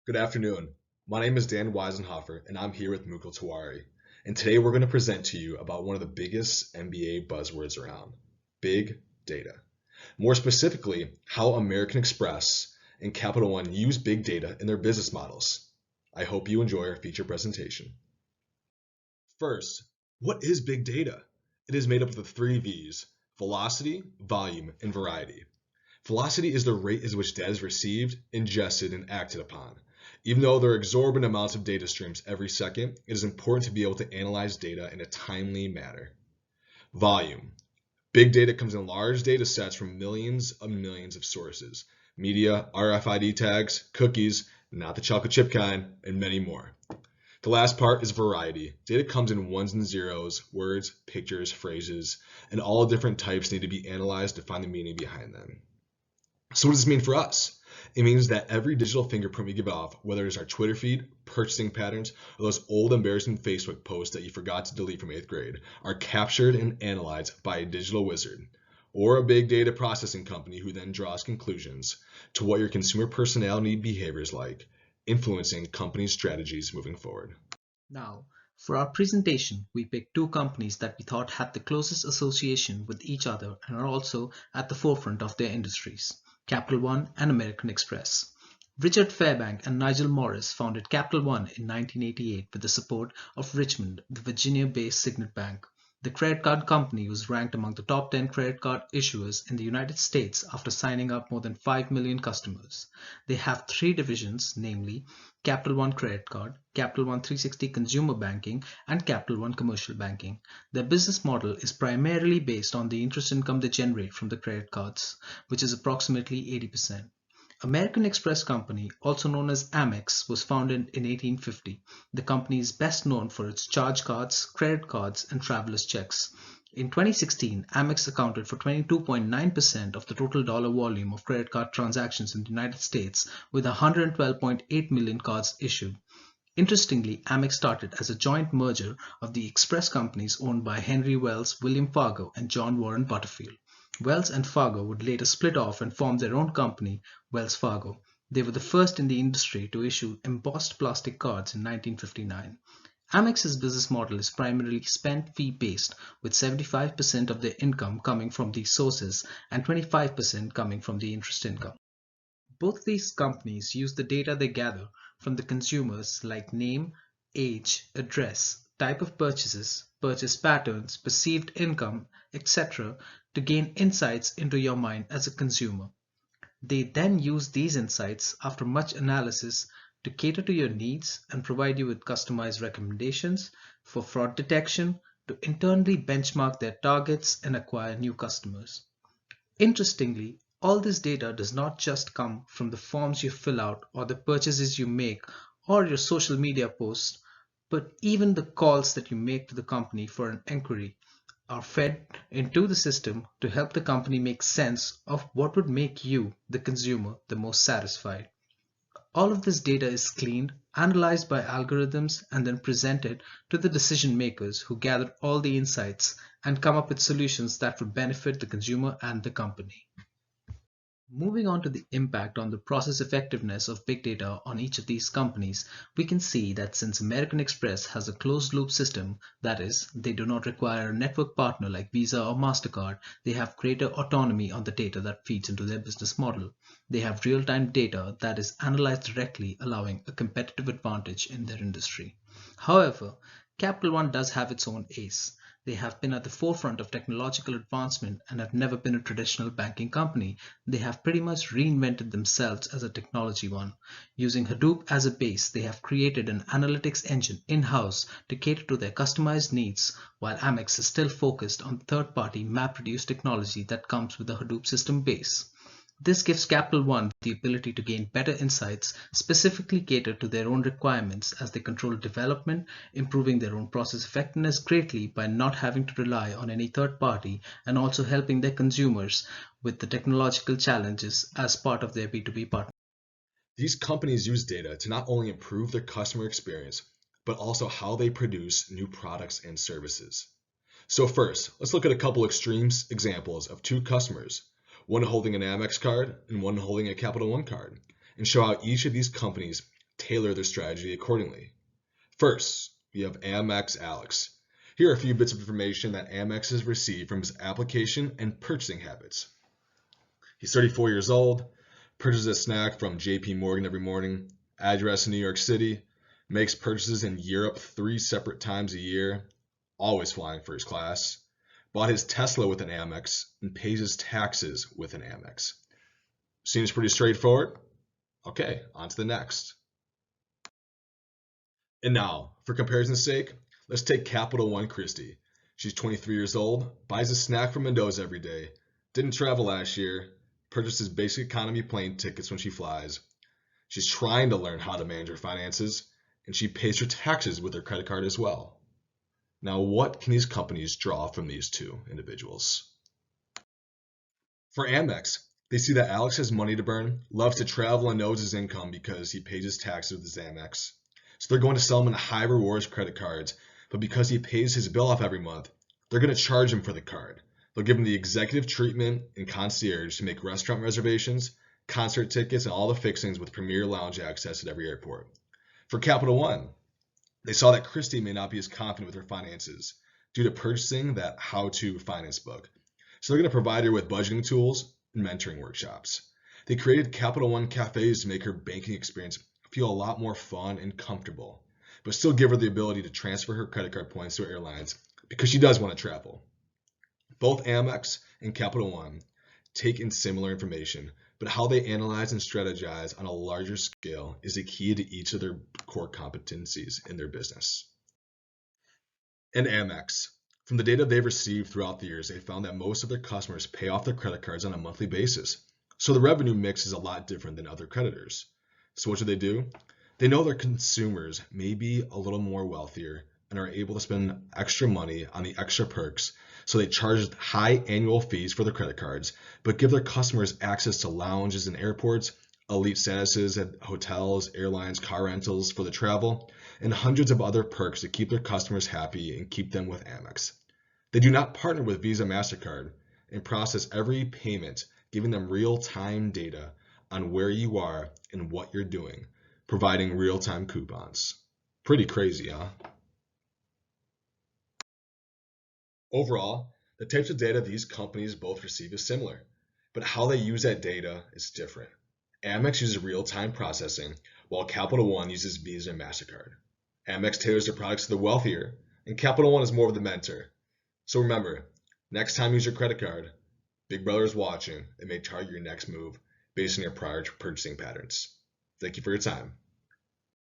Good afternoon. My name is Dan Weissenhofer, and I'm here with Tiwari. And today we're going to present to you about one of the biggest MBA buzzwords around, big data. More specifically, how American Express and Capital One use big data in their business models. I hope you enjoy our feature presentation. First, what is big data? It is made up of the three V's: velocity, volume, and variety. Velocity is the rate at which data is received, ingested, and acted upon. Even though there are exorbitant amounts of data streams every second, it is important to be able to analyze data in a timely manner. Volume. Big data comes in large data sets from millions of sources: media, RFID tags, cookies, not the chocolate chip kind, and many more. The last part is variety. Data comes in ones and zeros, words, pictures, phrases, and all different types need to be analyzed to find the meaning behind them. So what does this mean for us? It means that every digital fingerprint we give off, whether it's our Twitter feed, purchasing patterns, or those old embarrassing Facebook posts that you forgot to delete from 8th grade, are captured and analyzed by a digital wizard, or a big data processing company who then draws conclusions to what your consumer personality behavior is like, influencing company strategies moving forward. Now, for our presentation, we picked two companies that we thought had the closest association with each other and are also at the forefront of their industries: Capital One and American Express. Richard Fairbank and Nigel Morris founded Capital One in 1988 with the support of Richmond, the Virginia-based Signet Bank. The credit card company was ranked among the top 10 credit card issuers in the United States after signing up more than 5 million customers. They have three divisions, namely Capital One Credit Card, Capital One 360 Consumer Banking, and Capital One Commercial Banking. Their business model is primarily based on the interest income they generate from the credit cards, which is approximately 80%. American Express Company, also known as Amex, was founded in 1850. The company is best known for its charge cards, credit cards, and traveler's checks. In 2016, Amex accounted for 22.9% of the total dollar volume of credit card transactions in the United States, with 112.8 million cards issued. Interestingly, Amex started as a joint merger of the express companies owned by Henry Wells, William Fargo, and John Warren Butterfield. Wells and Fargo would later split off and form their own company, Wells Fargo. They were the first in the industry to issue embossed plastic cards in 1959. Amex's business model is primarily spend fee based, with 75% of their income coming from these sources and 25% coming from the interest income. Both these companies use the data they gather from the consumers, like name, age, address, type of purchases, purchase patterns, perceived income, etc., to gain insights into your mind as a consumer. They then use these insights, after much analysis, to cater to your needs and provide you with customized recommendations for fraud detection, to internally benchmark their targets and acquire new customers. Interestingly, all this data does not just come from the forms you fill out or the purchases you make or your social media posts, but even the calls that you make to the company for an inquiry are fed into the system to help the company make sense of what would make you, the consumer, the most satisfied. All of this data is cleaned, analyzed by algorithms, and then presented to the decision makers who gather all the insights and come up with solutions that would benefit the consumer and the company. Moving on to the impact on the process effectiveness of big data on each of these companies, we can see that since American Express has a closed loop system, that is, they do not require a network partner like Visa or MasterCard, they have greater autonomy on the data that feeds into their business model. They have real-time data that is analyzed directly, allowing a competitive advantage in their industry. However, Capital One does have its own ace. They have been at the forefront of technological advancement and have never been a traditional banking company. They have pretty much reinvented themselves as a technology one. Using Hadoop as a base, they have created an analytics engine in-house to cater to their customized needs, while Amex is still focused on third-party MapReduce technology that comes with the Hadoop system base. This gives Capital One the ability to gain better insights, specifically catered to their own requirements as they control development, improving their own process effectiveness greatly by not having to rely on any third party, and also helping their consumers with the technological challenges as part of their B2B partnership. These companies use data to not only improve their customer experience, but also how they produce new products and services. So first, let's look at a couple extremes examples of two customers, one holding an Amex card and one holding a Capital One card, and show how each of these companies tailor their strategy accordingly. First, we have Amex Alex. Here are a few bits of information that Amex has received from his application and purchasing habits. He's 34 years old, purchases a snack from JP Morgan every morning, address in New York City, makes purchases in Europe 3 separate times a year, always flying first class, bought his Tesla with an Amex, and pays his taxes with an Amex. Seems pretty straightforward? Okay, on to the next. And now, for comparison's sake, let's take Capital One Christie. She's 23 years old, buys a snack from Mendoza every day, didn't travel last year, purchases basic economy plane tickets when she flies. She's trying to learn how to manage her finances, and she pays her taxes with her credit card as well. Now, what can these companies draw from these two individuals? For Amex, they see that Alex has money to burn, loves to travel, and knows his income because he pays his taxes with his Amex. So they're going to sell him in high rewards credit cards, but because he pays his bill off every month, they're going to charge him for the card. They'll give him the executive treatment and concierge to make restaurant reservations, concert tickets, and all the fixings with premier lounge access at every airport. For Capital One, they saw that Christie may not be as confident with her finances due to purchasing that how-to finance book. So they're going to provide her with budgeting tools and mentoring workshops. They created Capital One cafes to make her banking experience feel a lot more fun and comfortable, but still give her the ability to transfer her credit card points to airlines because she does want to travel. Both Amex and Capital One take in similar information, but how they analyze and strategize on a larger scale is the key to each of their core competencies in their business. And Amex, from the data they've received throughout the years, they found that most of their customers pay off their credit cards on a monthly basis. So the revenue mix is a lot different than other creditors. So what do? They know their consumers may be a little more wealthier and are able to spend extra money on the extra perks, so they charge high annual fees for their credit cards, but give their customers access to lounges in airports, elite statuses at hotels, airlines, car rentals for the travel, and hundreds of other perks to keep their customers happy and keep them with Amex. They do not partner with Visa MasterCard and process every payment, giving them real-time data on where you are and what you're doing, providing real-time coupons. Pretty crazy, huh? Overall, the types of data these companies both receive is similar, but how they use that data is different. Amex uses real-time processing, while Capital One uses Visa and MasterCard. Amex tailors their products to the wealthier, and Capital One is more of the mentor. So remember, next time you use your credit card, Big Brother is watching and may target your next move based on your prior purchasing patterns. Thank you for your time.